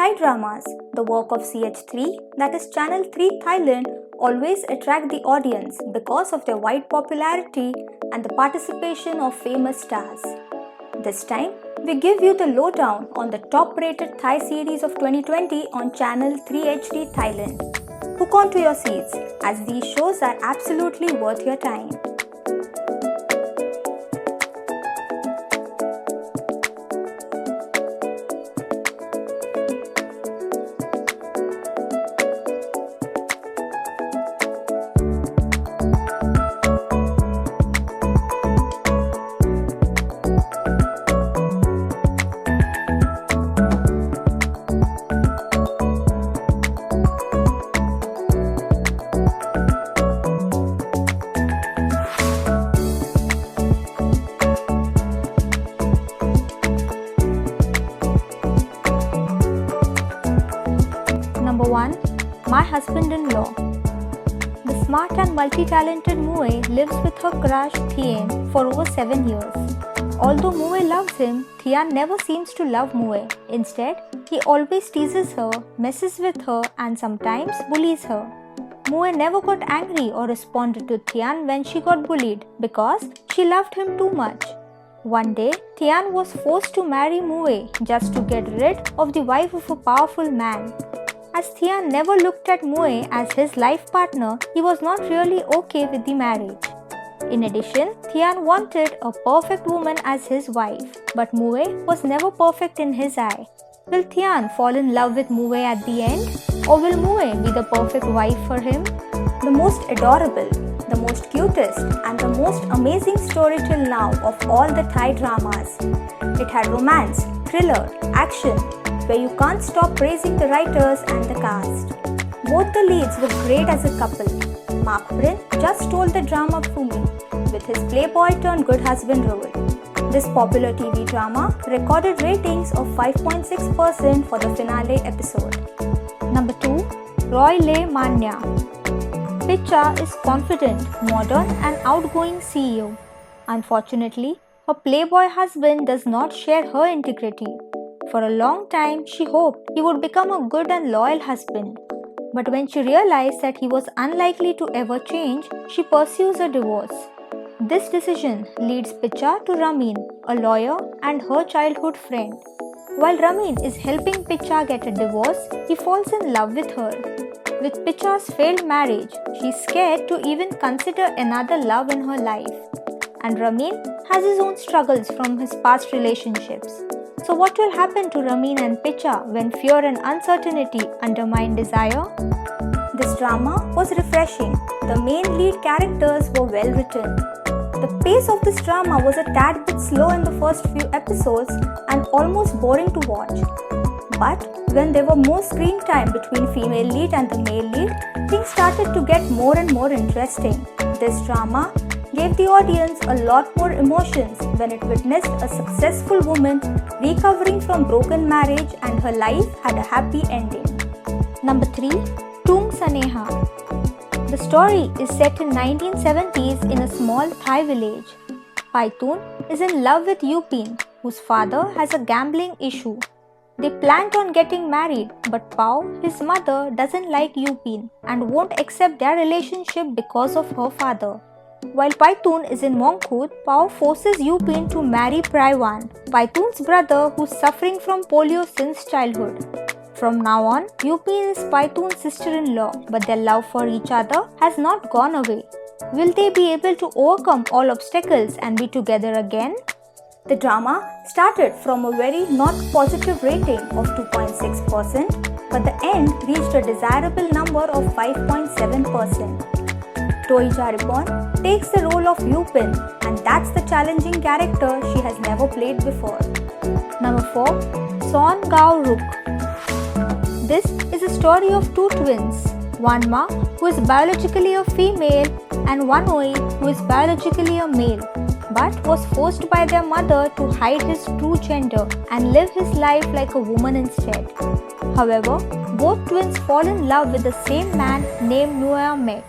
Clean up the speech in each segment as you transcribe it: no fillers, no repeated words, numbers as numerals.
Thai dramas, the work of CH3, that is Channel 3 Thailand, always attract the audience because of their wide popularity and the participation of famous stars. This time, we give you the lowdown on the top-rated Thai series of 2020 on Channel 3 HD Thailand. Hook on to your seats, as these shows are absolutely worth your time. Number 1. My Husband-in-Law. The smart and multi-talented Mue lives with her crush Thien for over 7 years. Although Mue loves him, Thian never seems to love Mue. Instead, he always teases her, messes with her and sometimes bullies her. Mue never got angry or responded to Thian when she got bullied because she loved him too much. One day, Thian was forced to marry Mue just to get rid of the wife of a powerful man. As Thian never looked at Mue as his life partner, he was not really okay with the marriage. In addition, Thian wanted a perfect woman as his wife, but Mue was never perfect in his eye. Will Thian fall in love with Mue at the end? Or will Mue be the perfect wife for him? The most adorable, the most cutest and the most amazing story till now of all the Thai dramas. It had romance, thriller, action, where you can't stop praising the writers and the cast. Both the leads were great as a couple. Mark Prin just stole the drama for me with his playboy turned good husband role. This popular TV drama recorded ratings of 5.6% for the finale episode. Number 2. Roy Leh Marnya. Picha is confident, modern and outgoing CEO. Unfortunately, her playboy husband does not share her integrity. For a long time, she hoped he would become a good and loyal husband. But when she realized that he was unlikely to ever change, she pursues a divorce. This decision leads Picha to Ramin, a lawyer and her childhood friend. While Ramin is helping Picha get a divorce, he falls in love with her. With Picha's failed marriage, she is scared to even consider another love in her life. And Ramin has his own struggles from his past relationships. So what will happen to Ramin and Picha when fear and uncertainty undermine desire? This drama was refreshing. The main lead characters were well written. The pace of this drama was a tad bit slow in the first few episodes and almost boring to watch. But when there were more screen time between female lead and the male lead, things started to get more and more interesting. This drama gave the audience a lot more emotions when it witnessed a successful woman recovering from broken marriage and her life had a happy ending. Number 3. Toong Sanaeha. The story is set in 1970s in a small Thai village. Paitun is in love with Yupin, whose father has a gambling issue. They planned on getting married, but Pao, his mother, doesn't like Yupin and won't accept their relationship because of her father. While Paitun is in Mongkut, Pao forces Yupin to marry Praiwan, Paitun's brother who's suffering from polio since childhood. From now on, Yupin is Paitun's sister-in-law, but their love for each other has not gone away. Will they be able to overcome all obstacles and be together again? The drama started from a very not positive rating of 2.6%, but the end reached a desirable number of 5.7%. Toi Jaripon takes the role of Yupin, and that's the challenging character she has never played before. Number 4. Sorn Ngao Ruk. This is a story of two twins, Wanma, who is biologically a female, and Wanoi, who is biologically a male, but was forced by their mother to hide his true gender and live his life like a woman instead. However, both twins fall in love with the same man named Rabam Mek.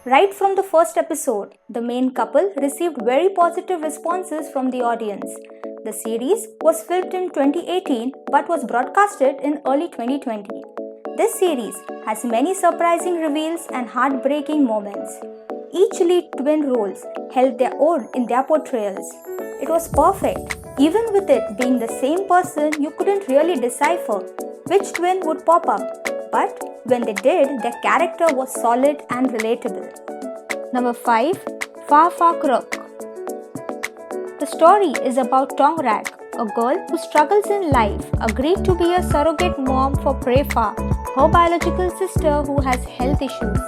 Right from the first episode, the main couple received very positive responses from the audience. The series was filmed in 2018 but was broadcasted in early 2020. This series has many surprising reveals and heartbreaking moments. Each lead twin roles held their own in their portrayals. It was perfect. Even with it being the same person, you couldn't really decipher which twin would pop up. But when they did, their character was solid and relatable. Number 5. Fah Fak Ruk. The story is about Toong Rak, a girl who struggles in life, agreed to be a surrogate mom for Prab, her biological sister who has health issues.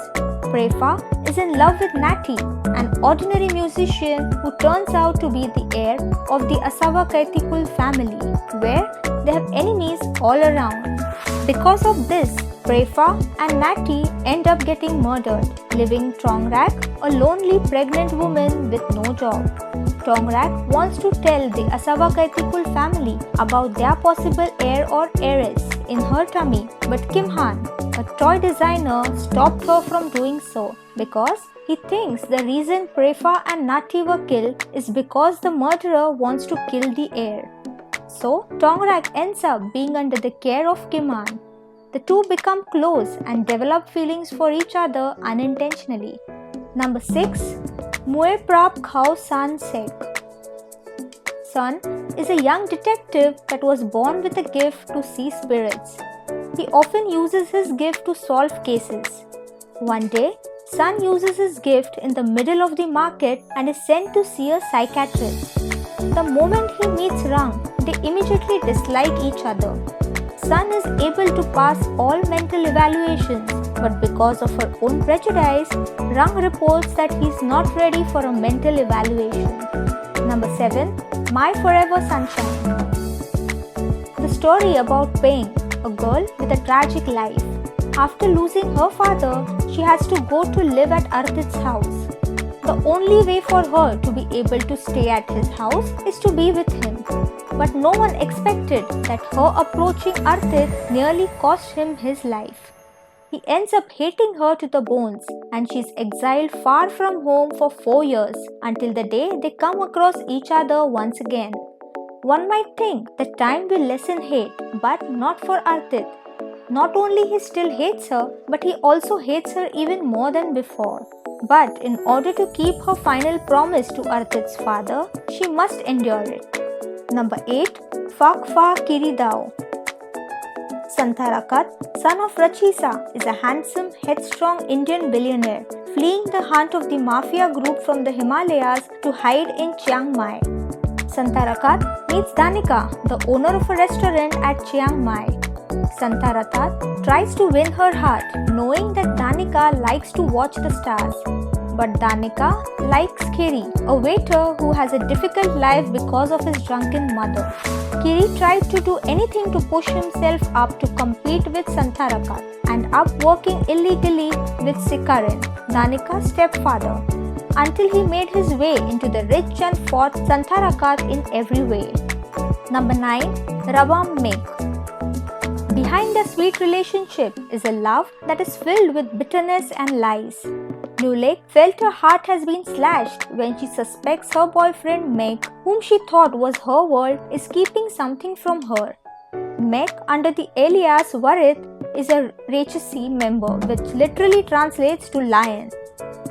Prab is in love with Natty, an ordinary musician who turns out to be the heir of the Asawakaitikul family, where they have enemies all around. Because of this, Prab and Natty end up getting murdered, leaving Toong Rak a lonely pregnant woman with no job. Toong Rak wants to tell the Asawakaitikul family about their possible heir or heiress in her tummy, but Kim Han, a toy designer, stopped her from doing so because he thinks the reason Prab and Natty were killed is because the murderer wants to kill the heir. So, Toong Rak ends up being under the care of Kim Han. The two become close and develop feelings for each other unintentionally. Number 6. Mue Prab Khao Saan Sek. Saan is a young detective that was born with a gift to see spirits. He often uses his gift to solve cases. One day, Saan uses his gift in the middle of the market and is sent to see a psychiatrist. The moment he meets Rang, they immediately dislike each other. Saan is able to pass all mental evaluations, but because of her own prejudice, Rang reports that he is not ready for a mental evaluation. Number 7. My Forever Sunshine. The story about Peng, a girl with a tragic life. After losing her father, she has to go to live at Archeep's house. The only way for her to be able to stay at his house is to be with him. But no one expected that her approaching Archeep nearly cost him his life. He ends up hating her to the bones and she's exiled far from home for 4 years until the day they come across each other once again. One might think that time will lessen hate, but not for Archeep. Not only he still hates her, but he also hates her even more than before. But in order to keep her final promise to Archeep's father, she must endure it. Number 8. Fak Fah Kiri Dao. Santarakat, son of Rachisa, is a handsome, headstrong Indian billionaire fleeing the hunt of the mafia group from the Himalayas to hide in Chiang Mai. Santarakat meets Danika, the owner of a restaurant at Chiang Mai. Santarakat tries to win her heart, knowing that Danika likes to watch the stars. But Danika likes Kiri, a waiter who has a difficult life because of his drunken mother. Kiri tried to do anything to push himself up to compete with Santarakat and up working illegally with Sikaran, Danika's stepfather, until he made his way into the rich and fought Santarakat in every way. Number 9. Rabam Mek. Behind a sweet relationship is a love that is filled with bitterness and lies. Nulek felt her heart has been slashed when she suspects her boyfriend Mek, whom she thought was her world, is keeping something from her. Mek, under the alias Varit, is a Rakshasi member, which literally translates to lion.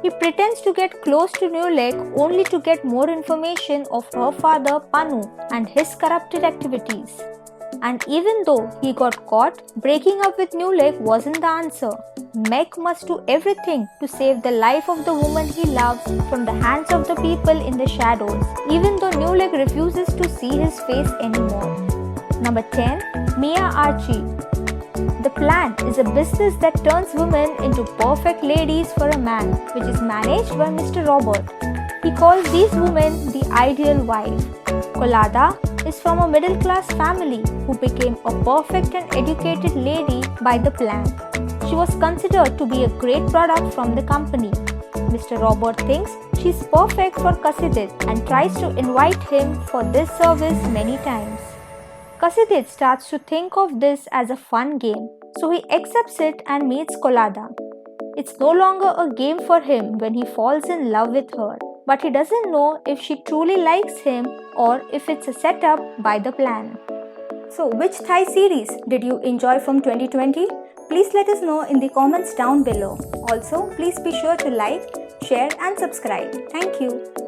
He pretends to get close to Nulek only to get more information of her father Panu and his corrupted activities. And even though he got caught, breaking up with Nulek wasn't the answer. Mek must do everything to save the life of the woman he loves from the hands of the people in the shadows, even though Nulek refuses to see his face anymore. Number 10. Mia Archeep. The Plan is a business that turns women into perfect ladies for a man, which is managed by Mr. Robert. He calls these women the ideal wife. Kolada is from a middle-class family who became a perfect and educated lady by the Plan. She was considered to be a great product from the company. Mr. Robert thinks she's perfect for Kasidit and tries to invite him for this service many times. Kasidit starts to think of this as a fun game, so he accepts it and meets Kolada. It's no longer a game for him when he falls in love with her, but he doesn't know if she truly likes him or if it's a setup by the plan. So, which Thai series did you enjoy from 2020? Please let us know in the comments down below. Also, please be sure to like, share and subscribe. Thank you.